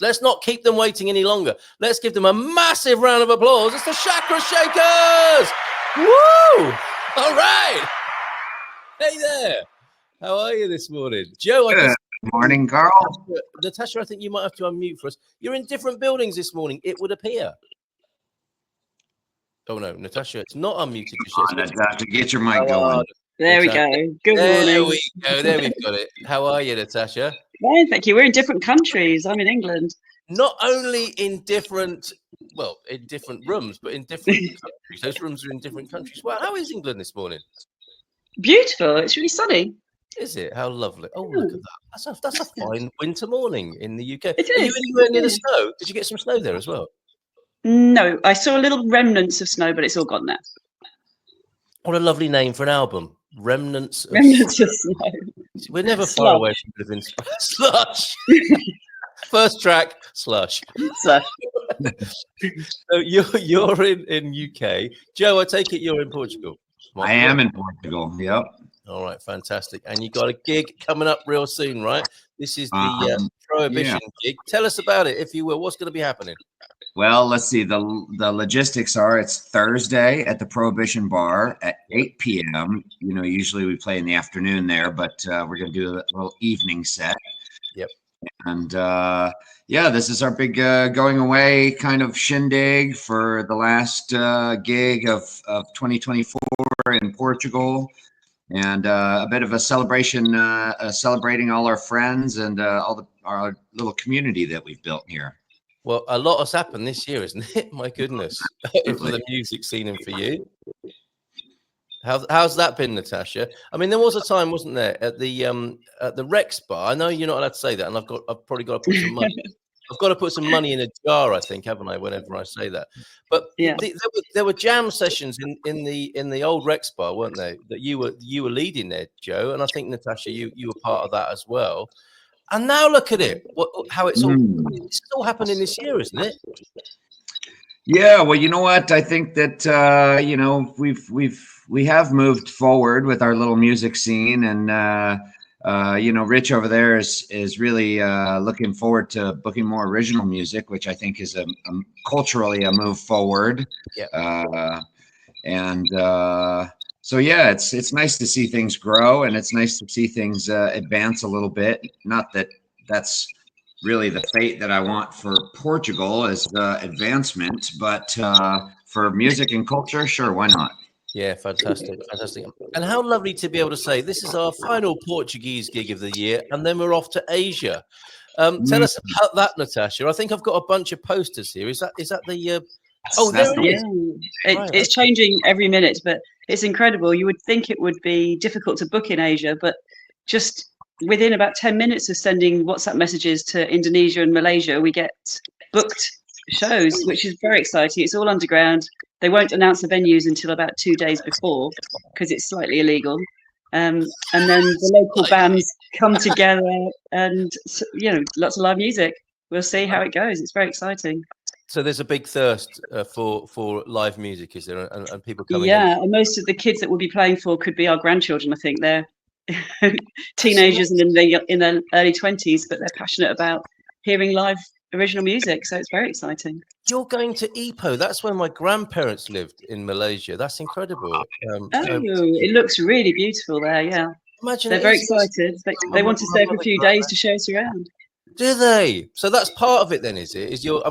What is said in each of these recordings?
Let's not keep them waiting any longer. Let's give them a massive round of applause. It's the Chakra Shakers. Woo! All right. Hey there. How are you this morning? Joe, I guess. Good morning, Carl. Natasha, I think you might have to unmute for us. You're in different buildings this morning, it would appear. Oh, no, Natasha, it's not unmuted. Natasha, get your mic going. There Natasha. we go. Good morning. There we go. There we've got it. How are you, Natasha? Fine, thank you. We're in different countries. I'm in England. Not only in different, well, in different rooms, but in different countries. Those rooms are in different countries. Well, how is England this morning? Beautiful. It's really sunny. Is it? How lovely. Oh, look at that. That's a fine winter morning in the UK. It Are you is. anywhere near the snow? Did you get some snow there as well? No, I saw little remnants of snow, but it's all gone now. What a lovely name for an album. Remnants of Snow. We're never far away from living slush. First track, slush. So, So you're in UK. Joe, I take it you're in Portugal. I am in Portugal. Yep. All right, fantastic. And you got a gig coming up real soon, right? This is the Prohibition gig. Tell us about it, if you will. What's going to be happening? Well, let's see. The logistics are it's Thursday at the Prohibition Bar at 8 p.m. You know, usually we play in the afternoon there, but we're going to do a little evening set. Yep. And this is our big going away kind of shindig for the last gig of 2024 in Portugal. And a bit of a celebration, celebrating all our friends and our little community that we've built here. Well, a lot has happened this year, isn't it? My goodness, for the music scene and for you. How's that been, Natasha? I mean, there was a time, wasn't there, at the Rex bar? I know you're not allowed to say that, and I've probably got to put some money. I've got to put some money in a jar, I think, haven't I? Whenever I say that, but yeah. There were jam sessions in the old Rex bar, weren't they? That you were leading there, Joe, and I think Natasha, you were part of that as well. And now look at it, how it's all happening this year, isn't it? Yeah, well, you know what? I think that we have moved forward with our little music scene, and Rich over there is really looking forward to booking more original music, which I think is culturally a move forward. Yeah. So yeah, it's nice to see things grow, and it's nice to see things advance a little bit. Not that that's really the fate that I want for Portugal as advancement, but for music and culture, sure, why not? Yeah, fantastic. And how lovely to be able to say this is our final Portuguese gig of the year, and then we're off to Asia. Tell us about that, Natasha. I think I've got a bunch of posters here. Is that the? Oh, there it is. It's changing every minute, but it's incredible. You would think it would be difficult to book in Asia, but just within about 10 minutes of sending WhatsApp messages to Indonesia and Malaysia, we get booked shows, which is very exciting. It's all underground. They won't announce the venues until about 2 days before because it's slightly illegal. And then the local bands come together and, lots of live music. We'll see how it goes. It's very exciting. So there's a big thirst for live music, is there? And people coming in? Yeah, and most of the kids that we'll be playing for could be our grandchildren, I think. They're teenagers and in their early 20s, but they're passionate about hearing live original music, so it's very exciting. You're going to Ipoh. That's where my grandparents lived in Malaysia. That's incredible. It looks really beautiful there. Yeah, imagine they're very excited. They want to stay for a few days to show us around. Do they? So that's part of it, then, is it? You're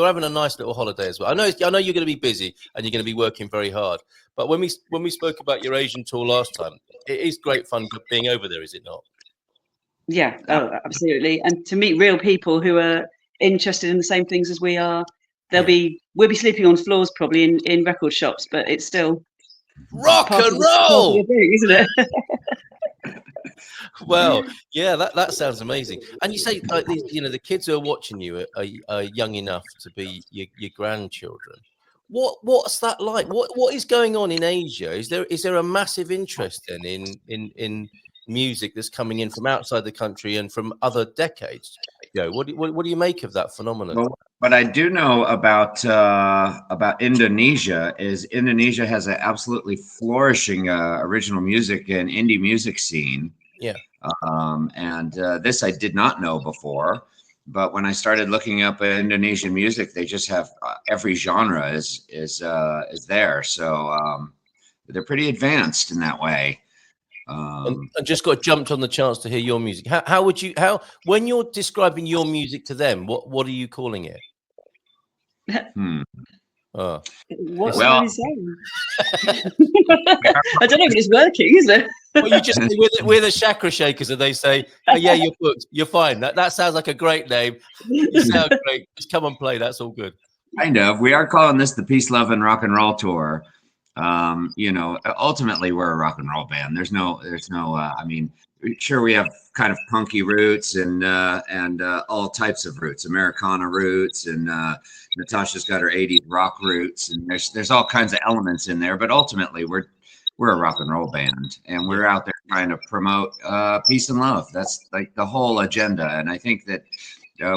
having a nice little holiday as well. I know you're going to be busy and you're going to be working very hard. But when we spoke about your Asian tour last time, it is great fun being over there, is it not? Yeah, absolutely. And to meet real people who are interested in the same things as we are. We'll be sleeping on floors probably in record shops, but it's still rock and roll, isn't it? Well, yeah, that sounds amazing. And you say, like, the kids who are watching you are young enough to be your grandchildren. What's that like? What is going on in Asia? Is there a massive interest then in music that's coming in from outside the country and from other decades? What do you make of that phenomenon? Well, what I do know about Indonesia is Indonesia has an absolutely flourishing original music and indie music scene. Yeah. And this I did not know before. but when I started looking up Indonesian music, they just have every genre is there. So they're pretty advanced in that way. And just got jumped on the chance to hear your music. How would you when you're describing your music to them? What are you calling it? What's Well, really saying? I don't know if it's working, is it? Well, you just say we're the Chakra Shakers, and they say, oh, "Yeah, you're booked. You're fine." That sounds like a great name. You sound great. Just come and play. That's all good. Kind of. We are calling this the Peace, Love, and Rock and Roll Tour. You know, ultimately, we're a rock and roll band. There's no. I mean, sure, we have kind of punky roots and all types of roots, Americana roots, and Natasha's got her '80s rock roots, and there's all kinds of elements in there. But ultimately, we're a rock and roll band, and we're out there trying to promote peace and love. That's like the whole agenda, and I think that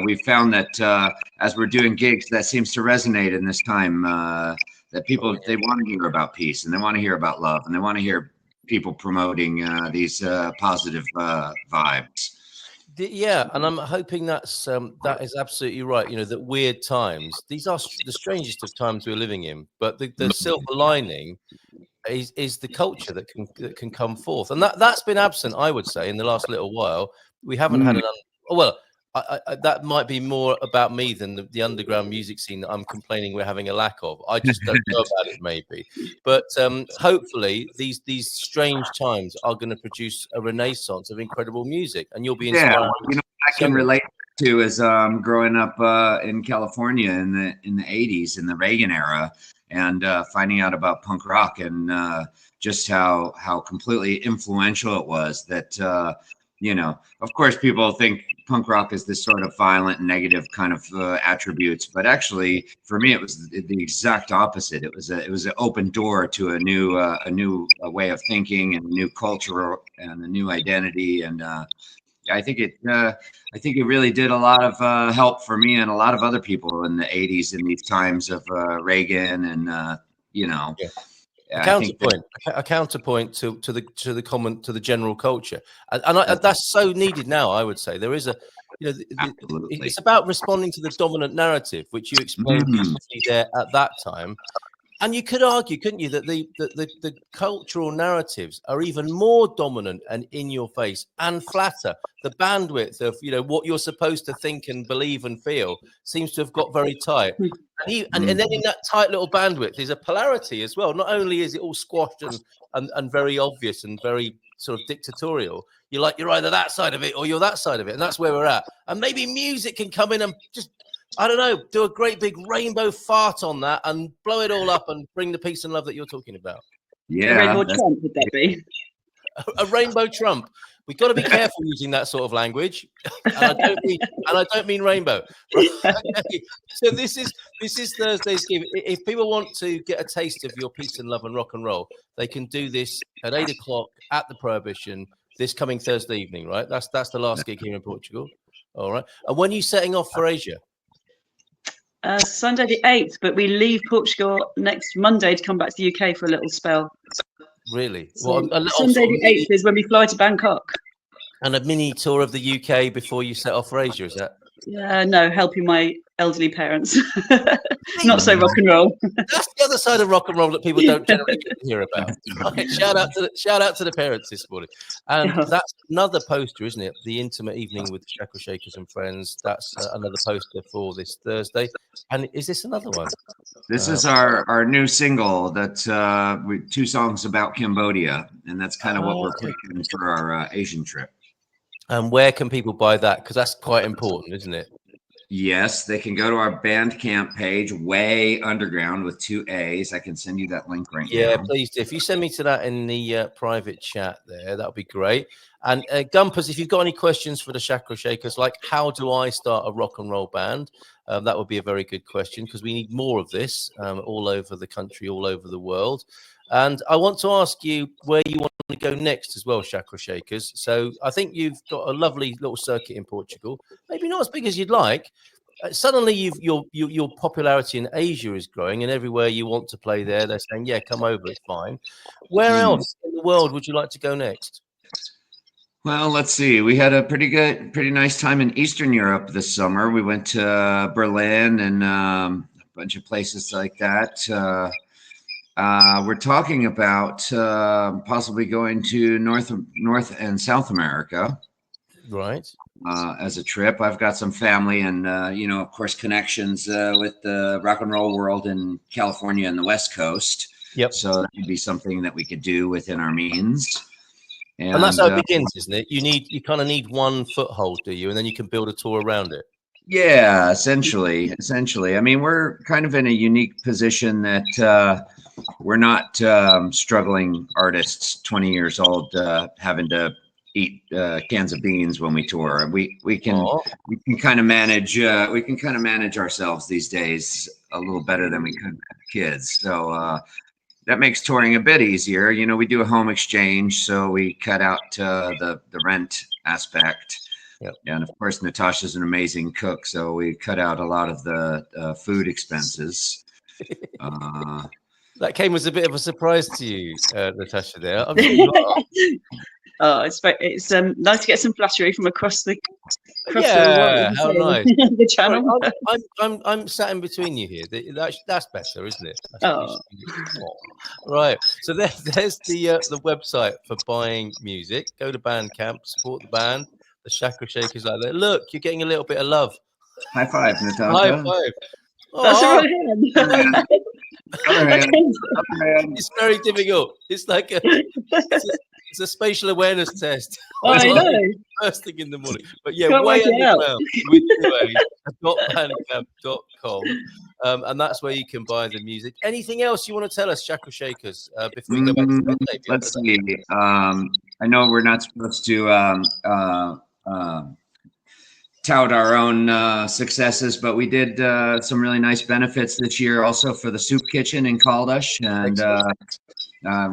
we've found that as we're doing gigs, that seems to resonate in this time. That people, they want to hear about peace, and they want to hear about love, and they want to hear people promoting these positive vibes. Yeah, and I'm hoping that is absolutely right. You know, that weird times, these are the strangest of times we're living in, but the silver lining is the culture that can come forth, and that's been absent, I would say, in the last little while. We haven't had well. That might be more about me than the underground music scene that I'm complaining we're having a lack of. I just don't know about it, maybe. But hopefully, these strange times are going to produce a renaissance of incredible music, and you'll be inspired. Yeah, you know, I can relate to is growing up in California in the '80s in the Reagan era, and finding out about punk rock and just how completely influential it was. That you know, of course, people think punk rock is this sort of violent and negative kind of attributes, but actually, for me, it was the exact opposite. It was an open door to a new way of thinking and a new culture and a new identity. And I think it really did a lot of help for me and a lot of other people in the '80s in these times of Reagan and you know. Yeah. A counterpoint to the general culture, and that's so needed now. I would say there is it's about responding to the dominant narrative, which you explained beautifully there at that time. And you could argue, couldn't you, that the cultural narratives are even more dominant and in your face and flatter. The bandwidth of what you're supposed to think and believe and feel seems to have got very tight. And then in that tight little bandwidth is a polarity as well. Not only is it all squashed and very obvious and very sort of dictatorial, you're either that side of it or you're that side of it. And that's where we're at. And maybe music can come in and just, I don't know, do a great big rainbow fart on that and blow it all up and bring the peace and love that you're talking about. Yeah. A rainbow Trump, would that be? A rainbow Trump. We've got to be careful using that sort of language. And I don't mean rainbow. Okay. So this is Thursday's give. If people want to get a taste of your peace and love and rock and roll, they can do this at 8 o'clock at the Prohibition this coming Thursday evening, right? That's the last gig here in Portugal. All right. And when are you setting off for Asia? Sunday the 8th, but we leave Portugal next Monday to come back to the UK for a little spell. Really? So Sunday the 8th is when we fly to Bangkok. And a mini tour of the UK before you set off for Asia, is that? No, helping my elderly parents. Not so rock and roll. That's the other side of rock and roll that people don't generally get to hear about. Right, shout out to the parents this morning. And that's another poster, isn't it? The intimate evening with Chakra Shakers and friends. That's another poster for this Thursday. And is this another one? This is our new single that's 2 songs about Cambodia, and that's kind of what we're picking for our Asian trip. And where can people buy that? Because that's quite important, isn't it? Yes, they can go to our Bandcamp page, Way Underground with 2 A's. I can send you that link right now. Yeah, please do. If you send me to that in the private chat there, that would be great. And Gumpers, if you've got any questions for the Chakra Shakers, like how do I start a rock and roll band? That would be a very good question because we need more of this all over the country, all over the world. And I want to ask you where you want to go next as well, Chakra Shakers. So I think you've got a lovely little circuit in Portugal, maybe not as big as you'd like. Suddenly your popularity in Asia is growing, and everywhere you want to play there, they're saying, yeah, come over, it's fine. Where else in the world would you like to go next? Well, let's see. We had a pretty nice time in Eastern Europe this summer. We went to Berlin and a bunch of places like that. We're talking about possibly going to North and South America Right. as a trip. I've got some family and of course, connections with the rock and roll world in California and the West Coast. Yep. So that would be something that we could do within our means. And that's how it begins, isn't it? You kind of need one foothold, do you? And then you can build a tour around it. Yeah, essentially. I mean, we're kind of in a unique position that we're not struggling artists 20 years old having to eat cans of beans when we tour. We can kind of manage ourselves these days a little better than we could as kids. So that makes touring a bit easier. You know, we do a home exchange, so we cut out the rent aspect. Yep. And of course, Natasha's an amazing cook, so we cut out a lot of the food expenses. That came as a bit of a surprise to you, Natasha. There, I'm sure you are. Oh, it's nice to get some flattery from across the world. How nice. The channel. I'm sat in between you here. That's better, isn't it? Right. So there's the website for buying music. Go to Bandcamp, support the band. The Chakra Shakers like that. Look, you're getting a little bit of love. High five, Natasha. High five. That's the right hand. It's very difficult. It's like it's a spatial awareness test. I know. First thing in the morning. But yeah, Can't way work it out. underground with bandcamp.com. And that's where you can buy the music. Anything else you want to tell us, Chakra Shakers, before we go back to bed? Let's see. I know we're not supposed to tout our own successes, but we did some really nice benefits this year also for the soup kitchen in Caldas, and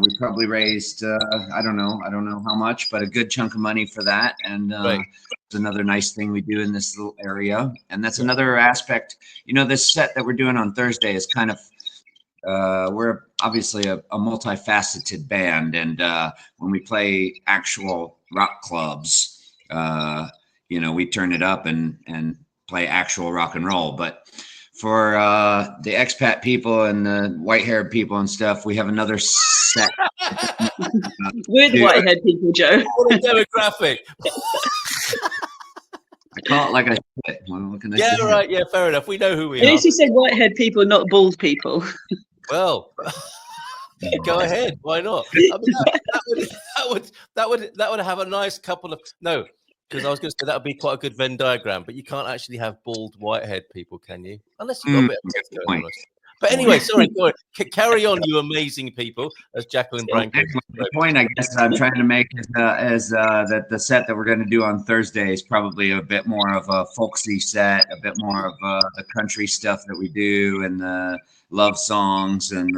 we probably raised I don't know how much, but a good chunk of money for that. And it's another nice thing we do in this little area. And that's another aspect. You know, this set that we're doing on Thursday is kind of we're obviously a multifaceted band, and when we play actual rock clubs, we turn it up and play actual rock and roll. But for the expat people and the white-haired people and stuff, we have another set. We're the white-haired people, Joe. What a demographic. I call it like I said. What can I say? Right. Yeah, fair enough. We know who we are. At least you said white-haired people, not bald people. Well, go ahead. Why not? I mean, that would have a nice couple of because I was going to say that would be quite a good Venn diagram, but you can't actually have bald white-haired people, can you? Unless you've got a bit of teeth going on. But anyway, sorry, go on. Carry on, you amazing people, as Jacqueline Branco. The point I guess I'm trying to make is that the set that we're going to do on Thursday is probably a bit more of a folksy set, a bit more of the country stuff that we do, and the love songs, and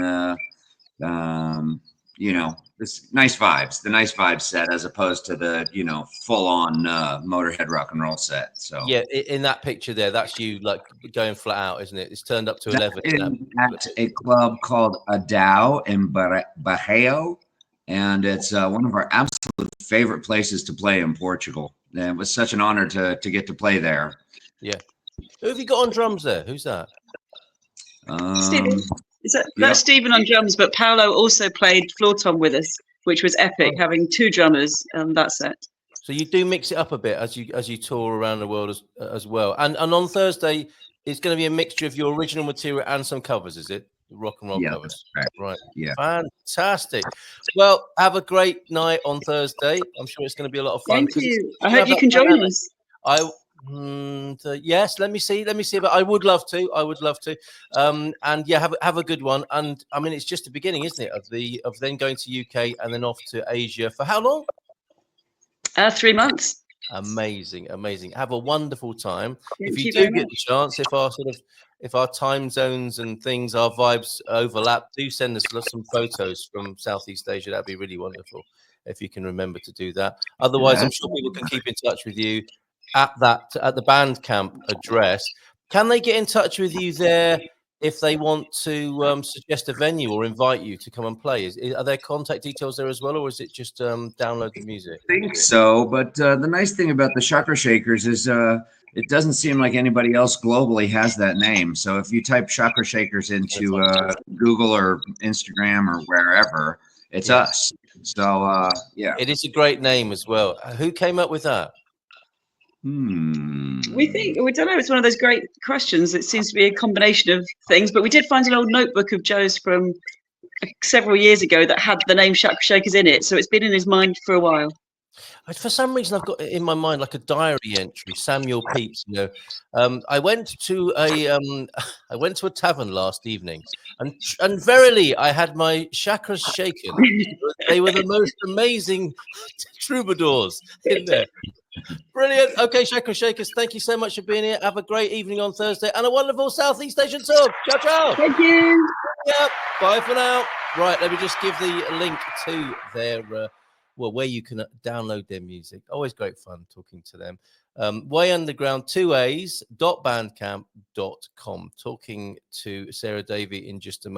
this nice vibes, the nice vibes set, as opposed to the full on Motorhead rock and roll set. So yeah, in that picture there, that's you like going flat out, isn't it? It's turned up to 11 at a club called Adao in Barreiro, and it's one of our absolute favorite places to play in Portugal. And it was such an honor to get to play there. Yeah. Who have you got on drums there? Who's that? Stephen. That's Stephen on drums, but Paolo also played floor tom with us, which was epic, having two drummers on that set. So you do mix it up a bit as you tour around the world as well. And on Thursday, it's going to be a mixture of your original material and some covers, is it? Rock and roll covers. Right. Yeah. Fantastic. Well, have a great night on Thursday. I'm sure it's going to be a lot of fun. Thank you. I hope you can join us. Yes, let me see, but I would love to. And yeah, have a good one. And I mean, it's just the beginning, isn't it, of then going to UK and then off to Asia for how long? 3 months. Amazing. Have a wonderful time. If you do get the chance, if our time zones and things, our vibes overlap, do send us some photos from Southeast Asia. That'd be really wonderful if you can remember to do that. Otherwise, I'm sure people can keep in touch with you at the Bandcamp address. Can they get in touch with you there if they want to suggest a venue or invite you to come and play? Are there contact details there as well, or is it just download the music? I think so, but the nice thing about the Chakra Shakers is it doesn't seem like anybody else globally has that name. So if you type Chakra Shakers into Google or Instagram or wherever, it's us. So yeah, it is a great name as well. Who came up with that? We don't know. It's one of those great questions. It seems to be a combination of things, but we did find an old notebook of Joe's from several years ago that had the name Chakra Shakers in it. So it's been in his mind for a while. For some reason, I've got it in my mind like a diary entry. Samuel Pepys, I went to a tavern last evening, and verily, I had my chakras shaken. They were the most amazing troubadours in there. Brilliant. Okay, Chakra Shakers, thank you so much for being here. Have a great evening on Thursday and a wonderful Southeast Asian tour. Ciao, ciao. Thank you. Yep. Bye for now. Right, let me just give the link to their where you can download their music. Always great fun talking to them. Way Underground 2As.bandcamp.com. Talking to Sarah Davey in just a moment.